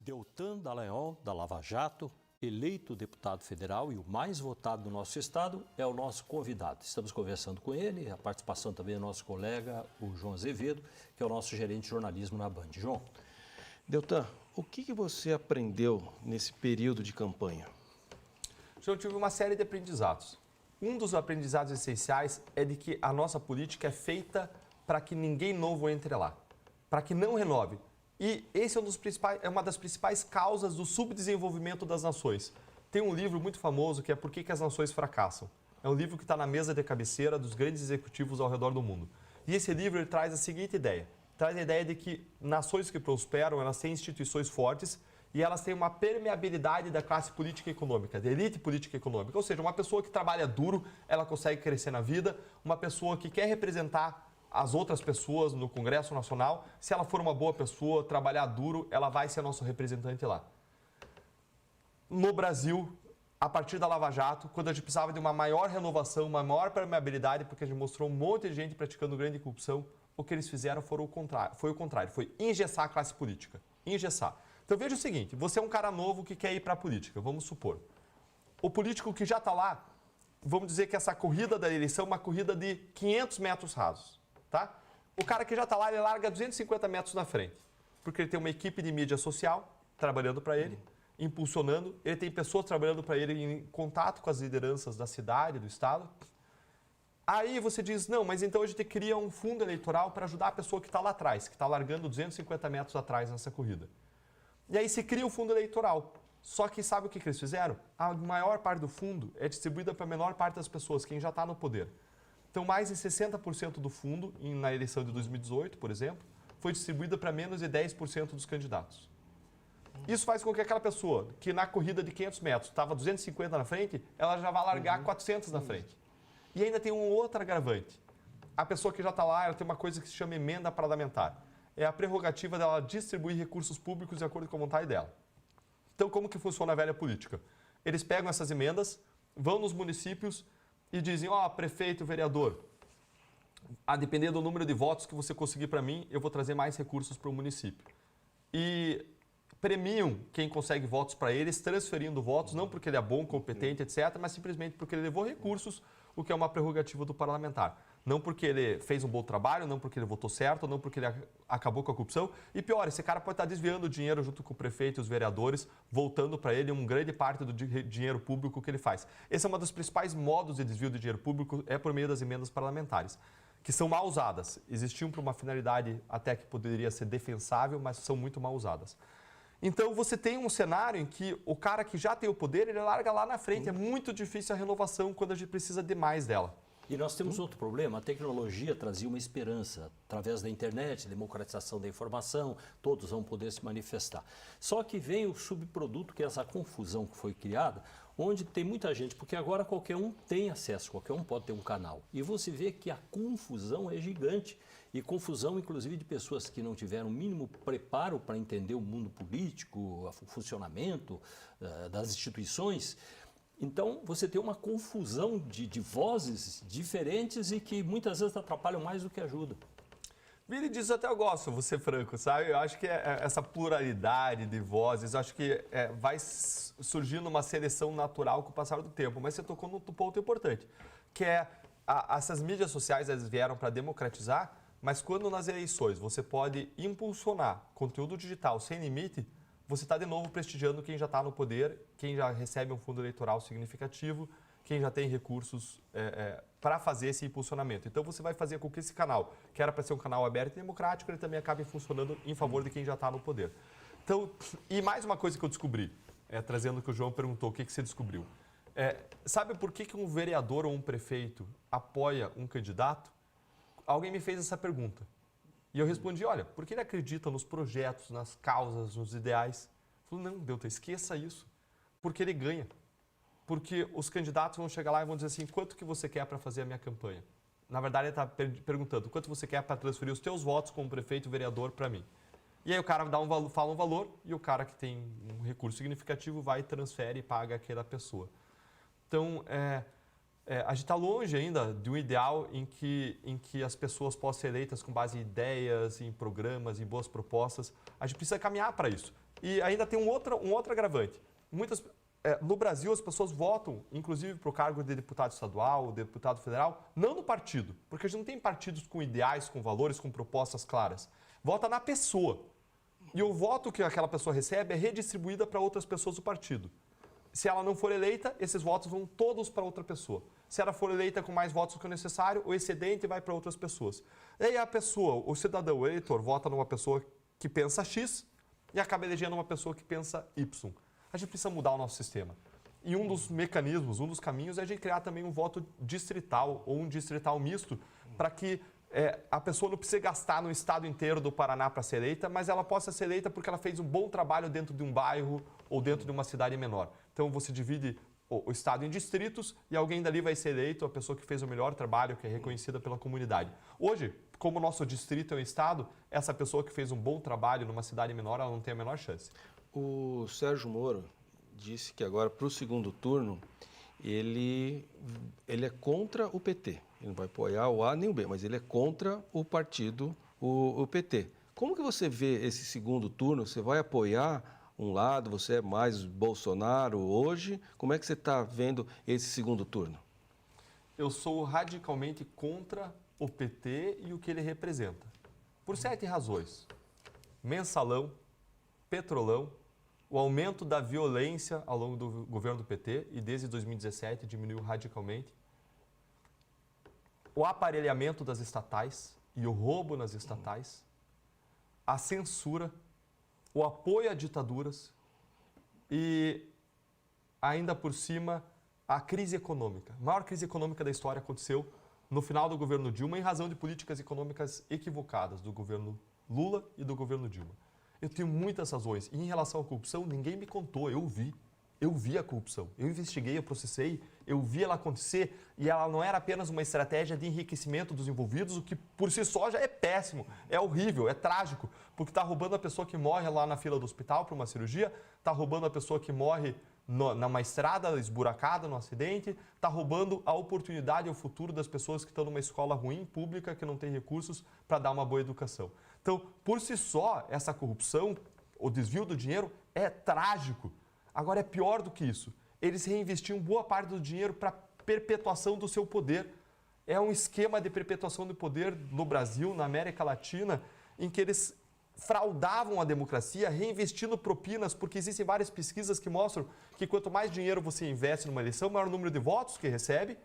Deltan Dallagnol, da Lava Jato, eleito deputado federal e o mais votado do nosso estado, é o nosso convidado. Estamos conversando com ele, a participação também do nosso colega, o João Azevedo, que é o nosso gerente de jornalismo na Band. João. Deltan, o que você aprendeu nesse período de campanha? Eu tive uma série de aprendizados. Um dos aprendizados essenciais é de que a nossa política é feita para que ninguém novo entre lá, para que não renove. E esse é uma das principais causas do subdesenvolvimento das nações. Tem um livro muito famoso que é Por que as Nações Fracassam. É um livro que está na mesa de cabeceira dos grandes executivos ao redor do mundo. E esse livro ele traz a seguinte ideia. Traz a ideia de que nações que prosperam, elas têm instituições fortes e elas têm uma permeabilidade da classe política e econômica, da elite política e econômica. Ou seja, uma pessoa que trabalha duro, ela consegue crescer na vida. Uma pessoa que quer representar as outras pessoas no Congresso Nacional, se ela for uma boa pessoa, trabalhar duro, ela vai ser nosso representante lá. No Brasil, a partir da Lava Jato, quando a gente precisava de uma maior renovação, uma maior permeabilidade, porque a gente mostrou um monte de gente praticando grande corrupção, o que eles fizeram foi o contrário, foi engessar a classe política. Engessar. Então veja o seguinte, você é um cara novo que quer ir para a política, vamos supor. O político que já está lá, vamos dizer que essa corrida da eleição é uma corrida de 500 metros rasos. Tá? O cara que já está lá, ele larga 250 metros na frente, porque ele tem uma equipe de mídia social trabalhando para ele, impulsionando, ele tem pessoas trabalhando para ele em contato com as lideranças da cidade, do estado. Aí você diz, não, mas então a gente cria um fundo eleitoral para ajudar a pessoa que está lá atrás, que está largando 250 metros atrás nessa corrida. E aí se cria o fundo eleitoral. Só que sabe o que eles fizeram? A maior parte do fundo é distribuída para a menor parte das pessoas, quem já está no poder. Então, mais de 60% do fundo, na eleição de 2018, por exemplo, foi distribuída para menos de 10% dos candidatos. Isso faz com que aquela pessoa, que na corrida de 500 metros estava 250 na frente, ela já vai largar 400 na frente. E ainda tem um outro agravante. A pessoa que já está lá, ela tem uma coisa que se chama emenda parlamentar. É a prerrogativa dela distribuir recursos públicos de acordo com a vontade dela. Então, como que funciona a velha política? Eles pegam essas emendas, vão nos municípios e dizem, ó, prefeito, vereador, a depender do número de votos que você conseguir para mim, eu vou trazer mais recursos para o município. E premiam quem consegue votos para eles, transferindo votos, não porque ele é bom, competente, etc., mas simplesmente porque ele levou recursos, o que é uma prerrogativa do parlamentar. Não porque ele fez um bom trabalho, não porque ele votou certo, não porque ele acabou com a corrupção. E pior, esse cara pode estar desviando o dinheiro junto com o prefeito e os vereadores, voltando para ele uma grande parte do dinheiro público que ele faz. Esse é um dos principais modos de desvio de dinheiro público, é por meio das emendas parlamentares, que são mal usadas. Existiam para uma finalidade até que poderia ser defensável, mas são muito mal usadas. Então você tem um cenário em que o cara que já tem o poder, ele larga lá na frente. É muito difícil a renovação quando a gente precisa de mais dela. E nós temos outro problema, a tecnologia trazia uma esperança, através da internet, democratização da informação, todos vão poder se manifestar. Só que vem o subproduto, que é essa confusão que foi criada, onde tem muita gente, porque agora qualquer um tem acesso, qualquer um pode ter um canal. E você vê que a confusão é gigante, e confusão inclusive de pessoas que não tiveram o mínimo preparo para entender o mundo político, o funcionamento das instituições. Então, você tem uma confusão de vozes diferentes e que muitas vezes atrapalham mais do que ajudam. Vini diz até eu gosto, vou ser franco, sabe? Eu acho que essa pluralidade de vozes, eu acho que vai surgindo uma seleção natural com o passar do tempo. Mas você tocou num ponto importante, que é essas mídias sociais, elas vieram para democratizar, mas quando nas eleições você pode impulsionar conteúdo digital sem limite, você está de novo prestigiando quem já está no poder, quem já recebe um fundo eleitoral significativo, quem já tem recursos para fazer esse impulsionamento. Então você vai fazer com que esse canal, que era para ser um canal aberto e democrático, ele também acabe funcionando em favor de quem já está no poder. Então, e mais uma coisa que eu descobri, trazendo o que o João perguntou, o que você descobriu? Sabe por que um vereador ou um prefeito apoia um candidato? Alguém me fez essa pergunta. E eu respondi, olha, porque ele acredita nos projetos, nas causas, nos ideais. Ele falou, não, Deltan, esqueça isso. Porque ele ganha. Porque os candidatos vão chegar lá e vão dizer assim, quanto que você quer para fazer a minha campanha? Na verdade, ele está perguntando, quanto você quer para transferir os teus votos como prefeito e vereador para mim? E aí o cara fala um valor e o cara que tem um recurso significativo vai, transfere e paga aquela pessoa. Então, a gente está longe ainda de um ideal em que as pessoas possam ser eleitas com base em ideias, em programas, em boas propostas. A gente precisa caminhar para isso. E ainda tem um outro agravante. No Brasil, as pessoas votam, inclusive, para o cargo de deputado estadual, deputado federal, não no partido, porque a gente não tem partidos com ideais, com valores, com propostas claras. Vota na pessoa. E o voto que aquela pessoa recebe é redistribuída para outras pessoas do partido. Se ela não for eleita, esses votos vão todos para outra pessoa. Se ela for eleita com mais votos do que o necessário, o excedente vai para outras pessoas. E aí a pessoa, o cidadão, o eleitor, vota numa pessoa que pensa X e acaba elegendo uma pessoa que pensa Y. A gente precisa mudar o nosso sistema. E um dos mecanismos, um dos caminhos é a gente criar também um voto distrital ou um distrital misto para que a pessoa não precise gastar no estado inteiro do Paraná para ser eleita, mas ela possa ser eleita porque ela fez um bom trabalho dentro de um bairro ou dentro de uma cidade menor. Então você divide o estado em distritos e alguém dali vai ser eleito, a pessoa que fez o melhor trabalho, que é reconhecida pela comunidade. Hoje, como o nosso distrito é um estado, essa pessoa que fez um bom trabalho numa cidade menor, ela não tem a menor chance. O Sérgio Moro disse que agora, para o segundo turno, ele é contra o PT. Ele não vai apoiar o A nem o B, mas ele é contra o partido, o PT. Como que você vê esse segundo turno? Você vai apoiar um lado, você é mais Bolsonaro hoje? Como é que você está vendo esse segundo turno? Eu sou radicalmente contra o PT e o que ele representa. Por 7 razões. Mensalão, petrolão, o aumento da violência ao longo do governo do PT e desde 2017 diminuiu radicalmente. O aparelhamento das estatais e o roubo nas estatais, a censura, o apoio a ditaduras e, ainda por cima, a crise econômica. A maior crise econômica da história aconteceu no final do governo Dilma em razão de políticas econômicas equivocadas do governo Lula e do governo Dilma. Eu tenho muitas razões. E em relação à corrupção, ninguém me contou, eu vi. Eu vi a corrupção, eu investiguei, eu processei, eu vi ela acontecer e ela não era apenas uma estratégia de enriquecimento dos envolvidos, o que por si só já é péssimo, é horrível, é trágico, porque está roubando a pessoa que morre lá na fila do hospital para uma cirurgia, está roubando a pessoa que morre numa estrada esburacada, num acidente, está roubando a oportunidade e o futuro das pessoas que estão numa escola ruim, pública, que não tem recursos para dar uma boa educação. Então, por si só, essa corrupção, o desvio do dinheiro é trágico. Agora é pior do que isso. Eles reinvestiam boa parte do dinheiro para perpetuação do seu poder. É um esquema de perpetuação do poder no Brasil, na América Latina, em que eles fraudavam a democracia, reinvestindo propinas, porque existem várias pesquisas que mostram que quanto mais dinheiro você investe numa eleição, maior o número de votos que recebe.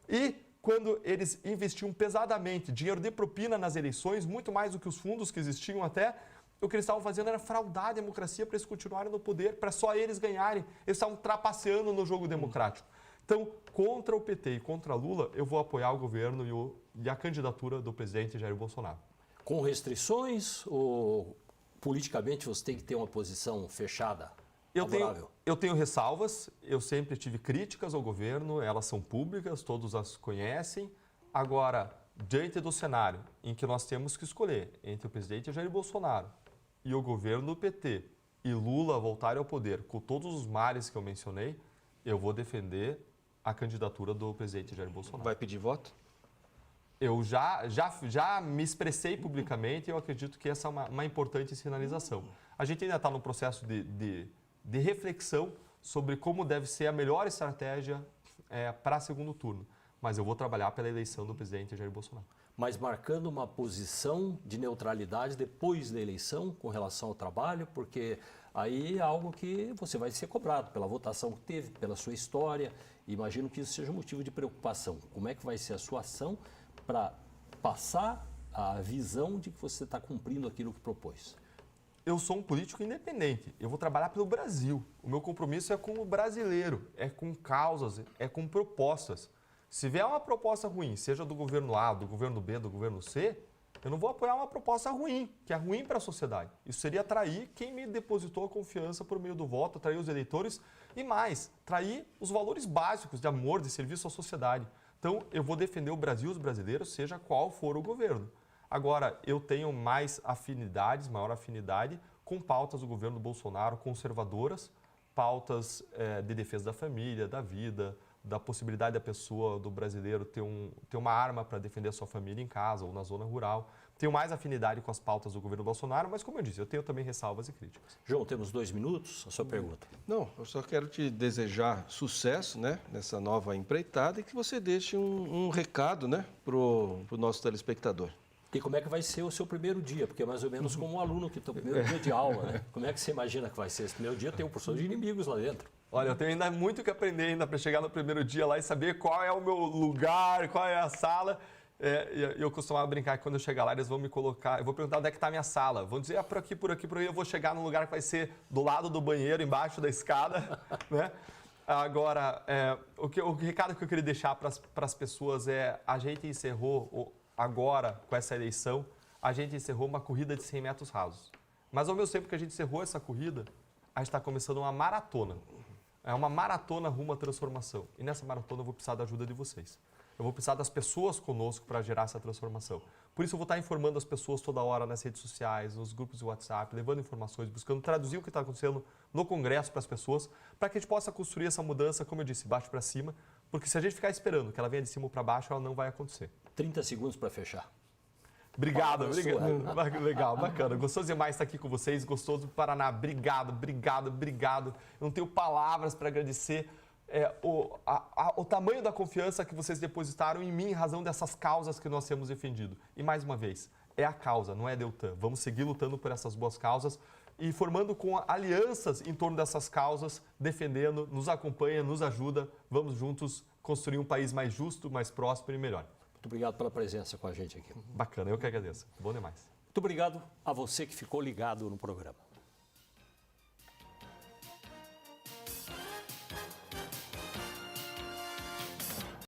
E quando eles investiam pesadamente dinheiro de propina nas eleições, muito mais do que os fundos que existiam até, o que eles estavam fazendo era fraudar a democracia para eles continuarem no poder, para só eles ganharem. Eles estavam trapaceando no jogo democrático. Então, contra o PT e contra Lula, eu vou apoiar o governo e a candidatura do presidente Jair Bolsonaro. Com restrições ou politicamente você tem que ter uma posição fechada, favorável? Eu tenho ressalvas, eu sempre tive críticas ao governo, elas são públicas, todos as conhecem. Agora, diante do cenário em que nós temos que escolher entre o presidente Jair Bolsonaro e o governo do PT e Lula voltarem ao poder com todos os males que eu mencionei, eu vou defender a candidatura do presidente Jair Bolsonaro. Vai pedir voto? Eu já me expressei publicamente e eu acredito que essa é uma importante sinalização. A gente ainda está no processo de reflexão sobre como deve ser a melhor estratégia para segundo turno, mas eu vou trabalhar pela eleição do presidente Jair Bolsonaro. Mas marcando uma posição de neutralidade depois da eleição com relação ao trabalho, porque aí é algo que você vai ser cobrado pela votação que teve, pela sua história. Imagino que isso seja um motivo de preocupação. Como é que vai ser a sua ação para passar a visão de que você está cumprindo aquilo que propôs? Eu sou um político independente, eu vou trabalhar pelo Brasil. O meu compromisso é com o brasileiro, é com causas, é com propostas. Se vier uma proposta ruim, seja do governo A, do governo B, do governo C, eu não vou apoiar uma proposta ruim, que é ruim para a sociedade. Isso seria trair quem me depositou a confiança por meio do voto, trair os eleitores e mais, trair os valores básicos de amor, de serviço à sociedade. Então, eu vou defender o Brasil e os brasileiros, seja qual for o governo. Agora, eu tenho mais afinidades, maior afinidade com pautas do governo Bolsonaro conservadoras, pautas de defesa da família, da vida, da possibilidade da pessoa, do brasileiro, ter uma arma para defender a sua família em casa ou na zona rural. Tenho mais afinidade com as pautas do governo Bolsonaro, mas como eu disse, eu tenho também ressalvas e críticas. João, temos 2 minutos, a sua pergunta. Não, eu só quero te desejar sucesso, né, nessa nova empreitada e que você deixe um recado, né, pro nosso telespectador. E como é que vai ser o seu primeiro dia? Porque é mais ou menos como um aluno que está no primeiro dia de aula, né? Como é que você imagina que vai ser esse primeiro dia? Tem um porção de inimigos lá dentro. Olha, eu tenho ainda muito que aprender ainda para chegar no primeiro dia lá e saber qual é o meu lugar, qual é a sala. Eu costumava brincar que quando eu chegar lá, eles vão me colocar, eu vou perguntar onde é que está a minha sala. Vão dizer, por aqui, por aqui, por aí. Eu vou chegar num lugar que vai ser do lado do banheiro, embaixo da escada, né? Agora, o recado que eu queria deixar para as pessoas é, a gente encerrou, agora, com essa eleição, a gente encerrou uma corrida de 100 metros rasos. Mas ao mesmo tempo que a gente encerrou essa corrida, a gente está começando uma maratona. É uma maratona rumo à transformação. E nessa maratona eu vou precisar da ajuda de vocês. Eu vou precisar das pessoas conosco para gerar essa transformação. Por isso eu vou estar informando as pessoas toda hora nas redes sociais, nos grupos de WhatsApp, levando informações, buscando traduzir o que está acontecendo no Congresso para as pessoas, para que a gente possa construir essa mudança, como eu disse, baixo para cima, porque se a gente ficar esperando que ela venha de cima para baixo, ela não vai acontecer. 30 segundos para fechar. Obrigado, obrigado. Legal, bacana. Gostoso demais estar aqui com vocês, gostoso do Paraná. Obrigado. Eu não tenho palavras para agradecer o tamanho da confiança que vocês depositaram em mim em razão dessas causas que nós temos defendido. E mais uma vez, é a causa, não é Deltan. Vamos seguir lutando por essas boas causas e formando com alianças em torno dessas causas, defendendo, nos acompanha, nos ajuda. Vamos juntos construir um país mais justo, mais próspero e melhor. Muito obrigado pela presença com a gente aqui. Bacana, eu que agradeço. Bom demais. Muito obrigado a você que ficou ligado no programa.